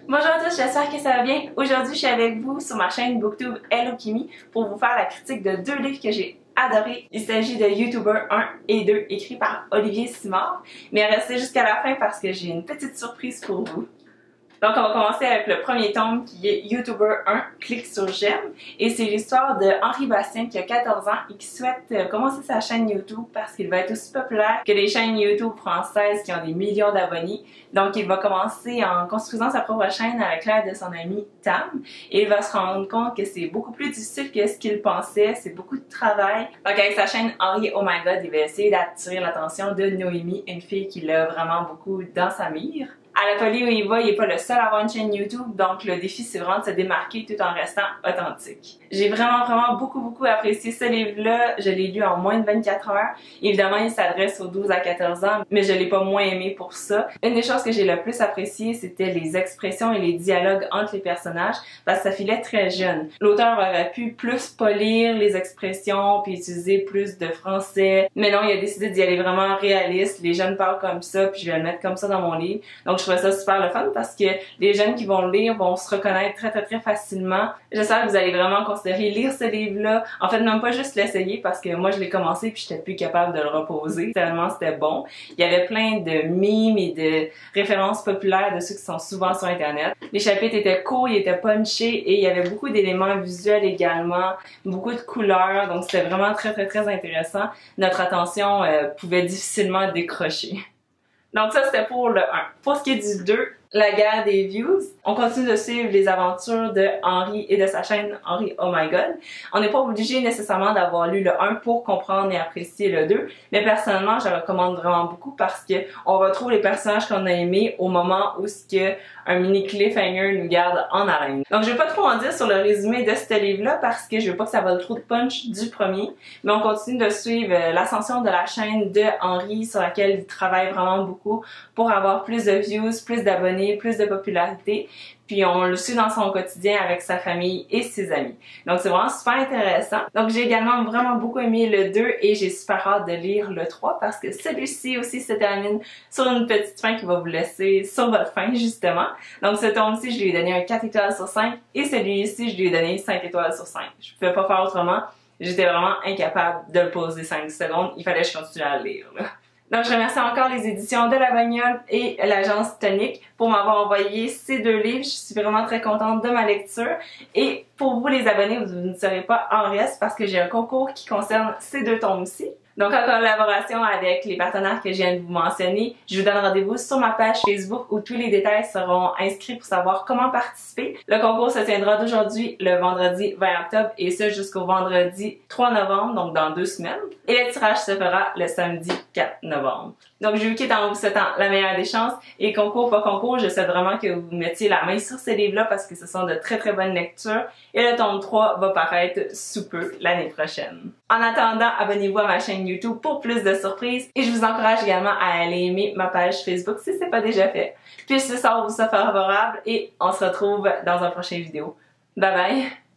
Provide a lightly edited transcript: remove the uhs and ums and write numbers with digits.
Bonjour à tous, j'espère que ça va bien. Aujourd'hui, je suis avec vous sur ma chaîne Booktube Hello Kimi pour vous faire la critique de deux livres que j'ai adorés. Il s'agit de YouTuber 1 et 2, écrits par Olivier Simard. Mais restez jusqu'à la fin parce que j'ai une petite surprise pour vous. Donc, on va commencer avec le premier tome qui est YouTuber 1, clique sur j'aime. Et c'est l'histoire de Henri Bastien qui a 14 ans et qui souhaite commencer sa chaîne YouTube parce qu'il va être aussi populaire que les chaînes YouTube françaises qui ont des millions d'abonnés. Donc, il va commencer en construisant sa propre chaîne avec l'aide de son ami Tam. Et il va se rendre compte que c'est beaucoup plus difficile que ce qu'il pensait, c'est beaucoup de travail. Donc, avec sa chaîne Henri Oh My God, il va essayer d'attirer l'attention de Noémie, une fille qui l'a vraiment beaucoup dans sa mire. À l'atelier où il va, il n'est pas le seul à avoir une chaîne YouTube, donc le défi c'est vraiment de se démarquer tout en restant authentique. J'ai vraiment beaucoup apprécié ce livre-là, je l'ai lu en moins de 24 heures. Évidemment, il s'adresse aux 12 à 14 ans, mais je l'ai pas moins aimé pour ça. Une des choses que j'ai le plus apprécié, c'était les expressions et les dialogues entre les personnages, parce que ça filait très jeune. L'auteur aurait pu plus polir les expressions, puis utiliser plus de français, mais non, il a décidé d'y aller vraiment réaliste. Les jeunes parlent comme ça, puis je vais le mettre comme ça dans mon livre. Donc je trouvais ça super le fun parce que les jeunes qui vont le lire vont se reconnaître très facilement. J'espère que vous allez vraiment considérer lire ce livre-là. En fait, même pas juste l'essayer parce que moi je l'ai commencé puis j'étais plus capable de le reposer tellement c'était bon. Il y avait plein de mimes et de références populaires de ceux qui sont souvent sur internet. Les chapitres étaient courts, ils étaient punchés et il y avait beaucoup d'éléments visuels également, beaucoup de couleurs, donc c'était vraiment très intéressant. Notre attention pouvait difficilement décrocher. Donc ça, c'était pour le 1. Pour ce qui est du 2, la guerre des views, on continue de suivre les aventures de Henri et de sa chaîne Henri Oh My God. On n'est pas obligé nécessairement d'avoir lu le 1 pour comprendre et apprécier le 2, mais personnellement, je le recommande vraiment beaucoup parce que on retrouve les personnages qu'on a aimés au moment où ce que un mini cliffhanger nous garde en haleine. Donc je vais pas trop en dire sur le résumé de ce livre-là parce que je veux pas que ça vole trop de punch du premier, mais on continue de suivre l'ascension de la chaîne de Henri sur laquelle il travaille vraiment beaucoup pour avoir plus de views, plus d'abonnés, plus de popularité. Puis on le suit dans son quotidien avec sa famille et ses amis. Donc c'est vraiment super intéressant. Donc j'ai également vraiment beaucoup aimé le 2 et j'ai super hâte de lire le 3 parce que celui-ci aussi se termine sur une petite fin qui va vous laisser sur votre faim justement. Donc ce tome-ci, je lui ai donné un 4 étoiles sur 5 et celui-ci, je lui ai donné 5 étoiles sur 5. Je pouvais pas faire autrement. J'étais vraiment incapable de le poser 5 secondes. Il fallait que je continue à le lire, là. Donc, je remercie encore les éditions de La Bagnole et l'agence Tonique pour m'avoir envoyé ces deux livres. Je suis vraiment très contente de ma lecture. Et pour vous, les abonnés, vous ne serez pas en reste parce que j'ai un concours qui concerne ces deux tomes-ci. Donc, en collaboration avec les partenaires que je viens de vous mentionner, je vous donne rendez-vous sur ma page Facebook où tous les détails seront inscrits pour savoir comment participer. Le concours se tiendra d'aujourd'hui, le vendredi 20 octobre, et ce jusqu'au vendredi 3 novembre, donc dans 2 semaines. Et le tirage se fera le samedi 4 novembre. Donc, je vous quitte en vous souhaitant la meilleure des chances. Et concours, pas concours, je souhaite vraiment que vous mettiez la main sur ces livres-là parce que ce sont de très bonnes lectures. Et le tome 3 va paraître sous peu l'année prochaine. En attendant, abonnez-vous à ma chaîne YouTube pour plus de surprises. Et je vous encourage également à aller aimer ma page Facebook si ce n'est pas déjà fait. Puis ce soir vous soit favorable et on se retrouve dans un prochain vidéo. Bye bye!